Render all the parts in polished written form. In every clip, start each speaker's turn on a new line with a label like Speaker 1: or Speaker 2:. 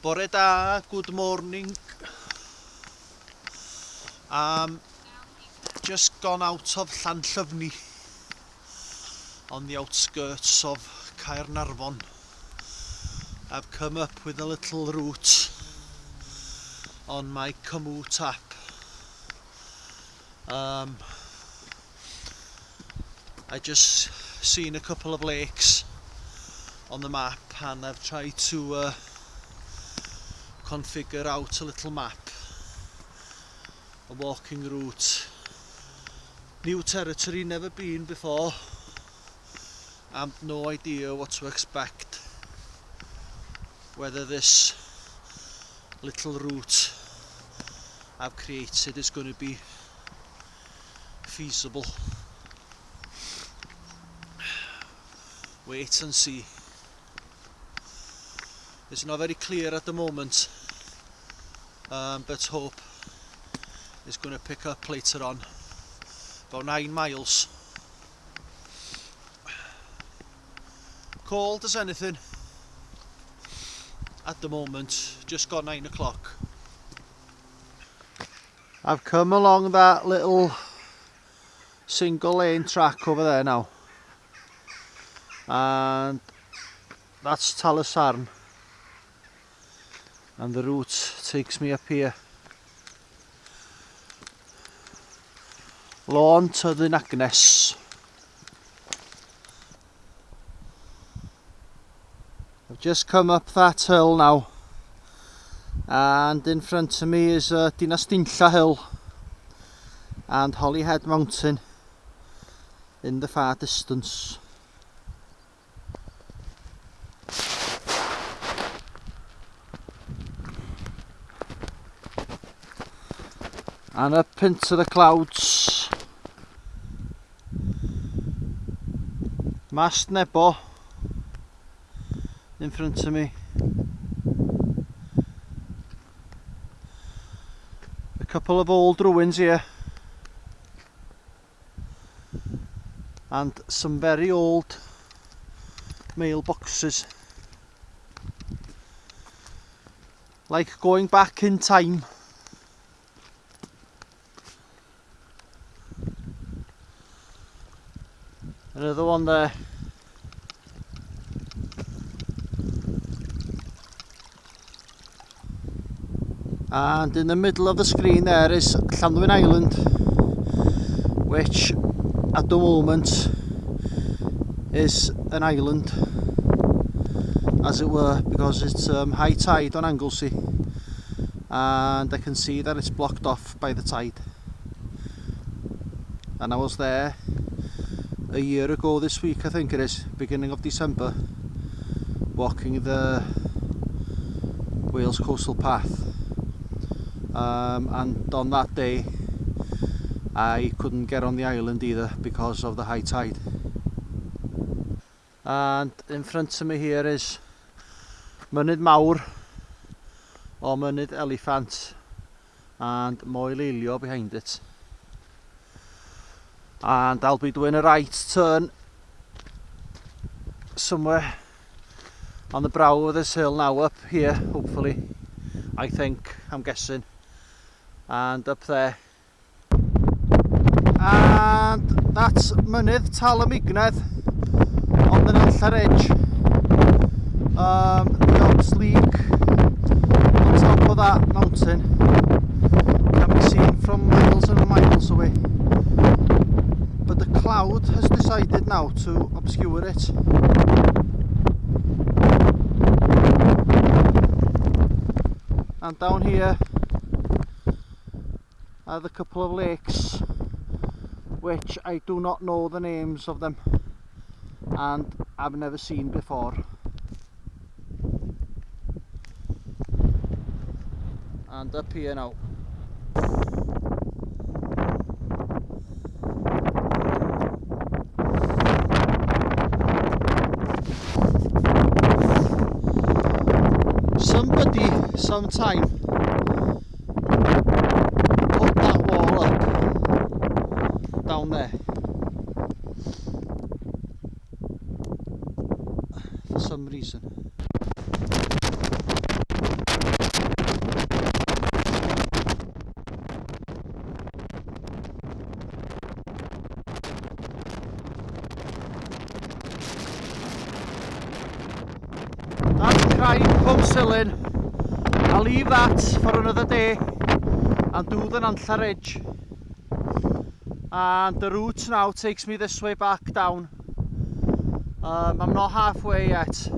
Speaker 1: Bore da, good morning. Just gone out of Llanllyfni on the outskirts of Caernarfon. I've come up with a little route on my Komoot app. I just seen a couple of lakes on the map and I've tried to configure out a little map, a walking route. New territory, never been before, and no idea what to expect, whether this little route I've created is going to be feasible. Wait and see. It's not very clear at the moment, but hope it's going to pick up later on. About 9 miles. Cold as anything at the moment, just got 9 o'clock. I've come along that little single lane track over there now, and that's Talasarn, and the route takes me up here. Lawn to the Nagnes. I've just come up that hill now, and in front of me is Dinastinlla Hill and Holyhead Mountain in the far distance. And up into the clouds. Mast Nebo in front of me. A couple of old ruins here, and some very old mailboxes, like going back in time. Another one there. And in the middle of the screen there is Llanddwyn Island, which at the moment is an island, as it were, because it's high tide on Anglesey, and I can see that it's blocked off by the tide. And I was there a year ago this week, I think it is, beginning of December, walking the Wales Coastal Path, and on that day I couldn't get on the island either because of the high tide. And in front of me here is Mynydd Mawr, or Mynydd Elephant, and Moel Eilio behind it. And I'll be doing a right turn somewhere on the brow of this hill now, up here hopefully, I think, I'm guessing, and up there. And that's Mynydd Talamignath on the Nantlle Ridge. The Ops League on top of that mountain can be seen from miles and miles away. But the cloud has decided now to obscure it. And down here are the couple of lakes, which I do not know the names of them and I've never seen before. And up here now. Somebody, sometime, put that wall up down there. That's Carnedd Goch. I'll leave that for another day and do the Nantlle Ridge. And the route now takes me this way back down. I'm not halfway yet.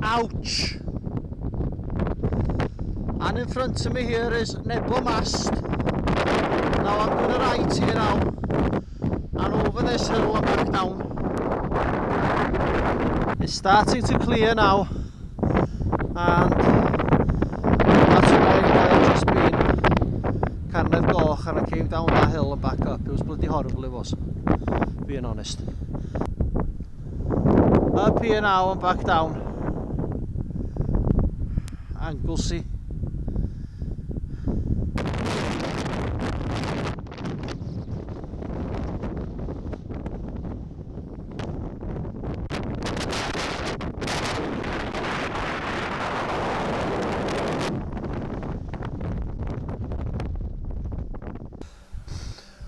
Speaker 1: Ouch! And in front of me here is Nebo Mast. Now I'm going to right here now and over this hill and back down. It's starting to clear now, and that's where I've just been. Carnedd Goch, and I came down that hill and back up. It was bloody horrible, it was, being honest. Up here now and back down. Anglesey.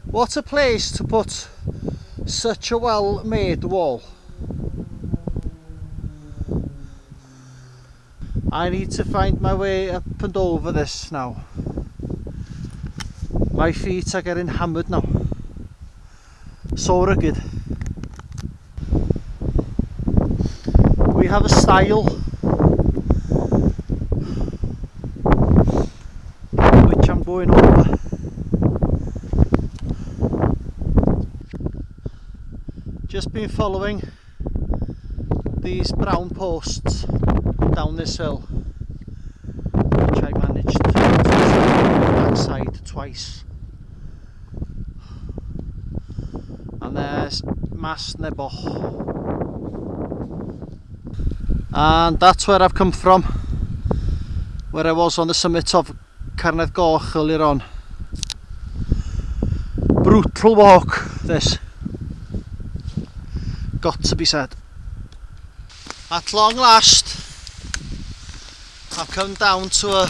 Speaker 1: What a place to put such a well made wall. I need to find my way up and over this now. My feet are getting hammered now. So rugged. We have a stile which I'm going over. Just been following these brown posts down this hill, which I managed to the backside twice. And there's Carnedd Goch. And that's where I've come from, where I was on the summit of Carnedd Goch earlier on. Brutal walk, this. Got to be said. At long last, I've come down to a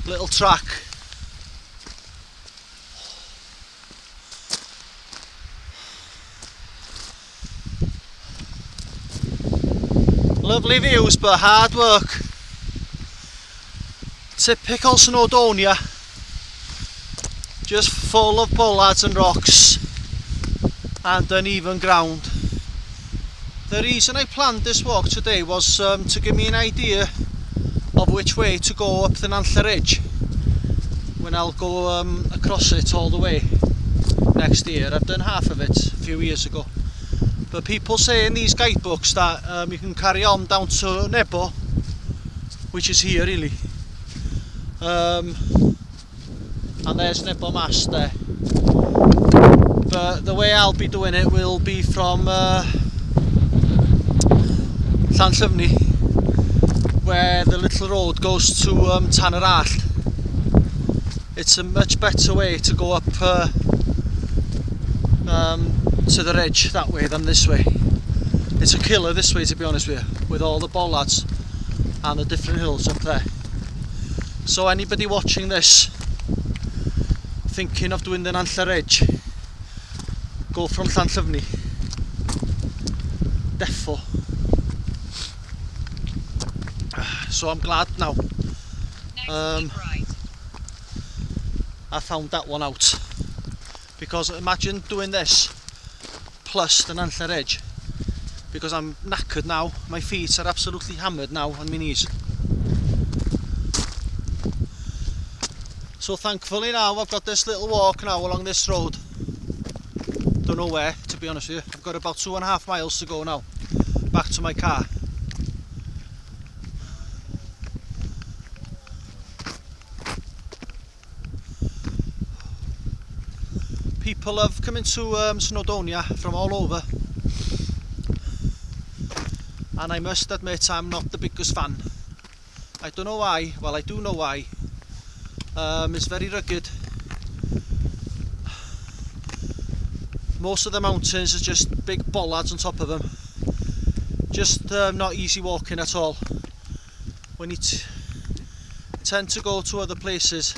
Speaker 1: little track. Lovely views, but hard work. Typical Snowdonia, just full of bollards and rocks and uneven ground. The reason I planned this walk today was to give me an idea of which way to go up the Nantlle Ridge when I'll go across it all the way next year. I've done half of it a few years ago, but people say in these guidebooks that you can carry on down to Nebo, which is here really, and there's Nebo Mast there. But the way I'll be doing it will be from Llanllyfni, where the little road goes to Tanarall. It's a much better way to go up to the ridge that way than this way. It's a killer this way, to be honest with you, with all the bollards and the different hills up there. So anybody watching this thinking of doing the Nantlle Ridge, go from Llanllyfni. Defo. So I'm glad now I found that one out, because imagine doing this plus the Nantlle Ridge, because I'm knackered now, my feet are absolutely hammered now on my knees. So thankfully now I've got this little walk now along this road. Don't know where, to be honest with you. I've got about 2.5 miles to go now, back to my car. people have come into Snowdonia from all over, and I must admit I'm not the biggest fan. I don't know why. Well, I do know why. It's very rugged. Most of the mountains are just big bollards on top of them. Just not easy walking at all. When you tend to go to other places,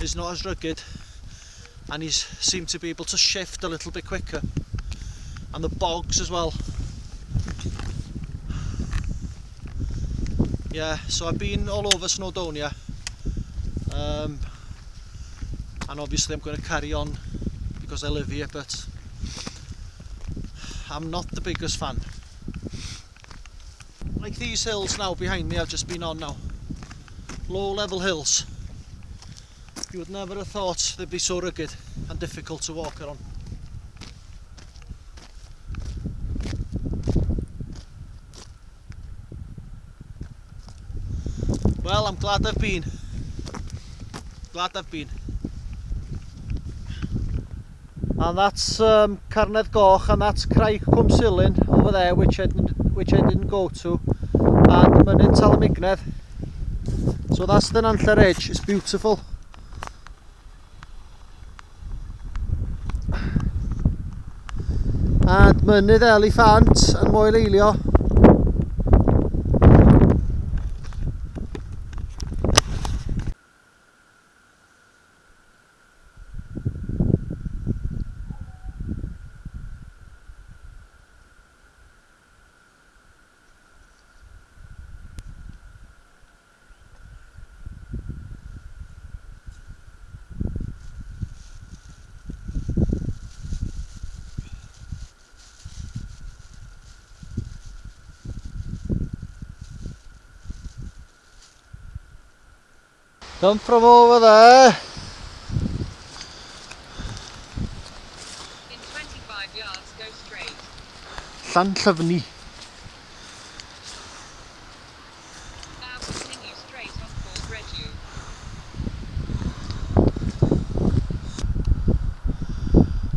Speaker 1: it's not as rugged, and you seem to be able to shift a little bit quicker. And the bogs as well. Yeah, so I've been all over Snowdonia, and obviously I'm going to carry on because I live here, but I'm not the biggest fan. Like these hills now behind me I've just been on now, low level hills. You would never have thought they'd be so rugged and difficult to walk around. Well, I'm glad I've been. And that's Carnedd Goch, and that's Craig Cwm Silin over there, which I didn't go to, and Mynydd Talamignedd. So that's the Nantlle Ridge. It's beautiful. And Mynydd Eliffant and Moel Eilio. Come from over there.
Speaker 2: In 25 yards, go straight.
Speaker 1: Llanllyfni.
Speaker 2: Now continue straight on Fort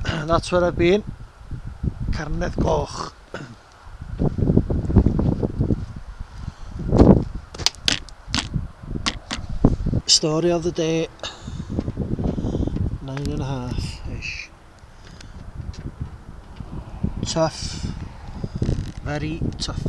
Speaker 2: Redu.
Speaker 1: That's where I've been. Carnedd Goch. Story of the day. 9.5-ish. Tough. Very tough.